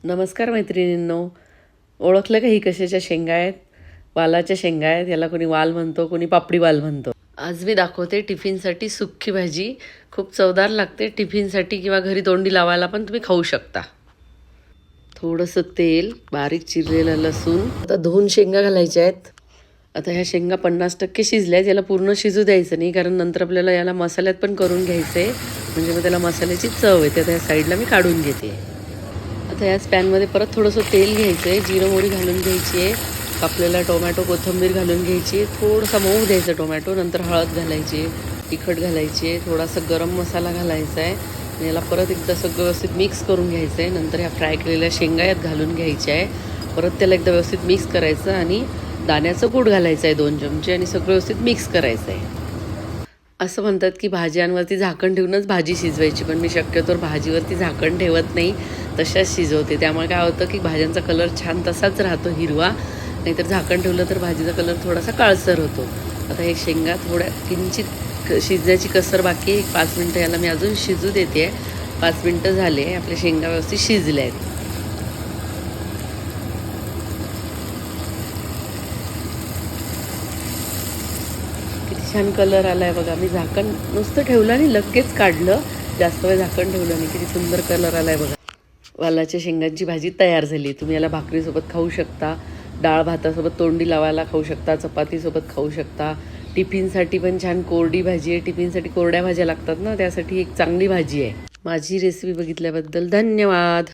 नमस्कार मैत्रिणींनो, ओळखलं का ही कशाच्या शेंगा आहेत? वालाच्या शेंगा आहेत. याला कोणी वाल म्हणतो, कोणी पापडी वाल म्हणतो. आज मी दाखवते टिफिनसाठी सुक्की भाजी. खूप चवदार लागते टिफिनसाठी किंवा घरी तोंडी लावायला पण तुम्ही खाऊ शकता. थोडंसं तेल, बारीक चिरलेलं लसूण. आता धुवून शेंगा घालायच्या आहेत. आता ह्या शेंगा 50% शिजल्या आहेत. याला पूर्ण शिजू द्यायचं नाही, कारण नंतर आपल्याला याला मसाल्यात पण करून घ्यायचं आहे. म्हणजे मग त्याला मसाल्याची चव येते. आता ह्या साईडला मी काढून घेते. आता याच पॅनमध्ये परत थोडंसं तेल घ्यायचं आहे, जिरं मोहरी घालून घ्यायची आहे, कापलेला टोमॅटो कोथिंबीर घालून घ्यायची आहे, थोडासा मऊ द्यायचं टोमॅटो, नंतर हळद घालायची, तिखट घालायची आहे, थोडासा गरम मसाला घालायचा आहे आणि याला परत एकदा सगळं व्यवस्थित मिक्स करून घ्यायचं आहे. नंतर ह्या फ्राय केलेल्या शेंगा यात घालून घ्यायच्या आहे. परत त्याला एकदा व्यवस्थित मिक्स करायचं आणि दाण्याचं कूट घालायचं आहे 2 चमचे आणि सगळं व्यवस्थित मिक्स करायचं आहे. असं म्हणतात की भाज्यांवरती झाकण ठेवूनच भाजी शिजवायची, पण मी शक्यतोवर भाजीवरती झाकण ठेवत नाही, तशाच शिजवते. त्यामुळे काय होतं की भाज्यांचा कलर छान तसाच राहतो हिरवा, नाहीतर झाकण ठेवलं तर भाजीचा कलर थोडासा काळसर होतो. आता हे शेंगा थोड्या किंचित शिजण्याची कसर बाकी आहे. 5 मिनटं याला मी अजून शिजू देते आहे. 5 मिनटं झाले, आपल्या शेंगा व्यवस्थित शिजल्या आहेत. किती छान कलर आला आहे बघा. मी झाकण नुसतं ठेवलं आणि लगेच काढलं, जास्त वेळ झाकण ठेवलं नाही. किती सुंदर कलर आला आहे बघा. वालाच्या शेंगांची भाजी तयार झाली. तुम्ही याला भाकरीसोबत खाऊ शकता, डाळ भातासोबत तोंडी लावायला खाऊ शकता, चपातीसोबत खाऊ शकता. टिफिनसाठी पण छान कोरडी भाजी आहे. टिफिनसाठी कोरड्या भाज्या लागतात ना, त्यासाठी एक चांगली भाजी आहे. माझी रेसिपी बघितल्याबद्दल धन्यवाद.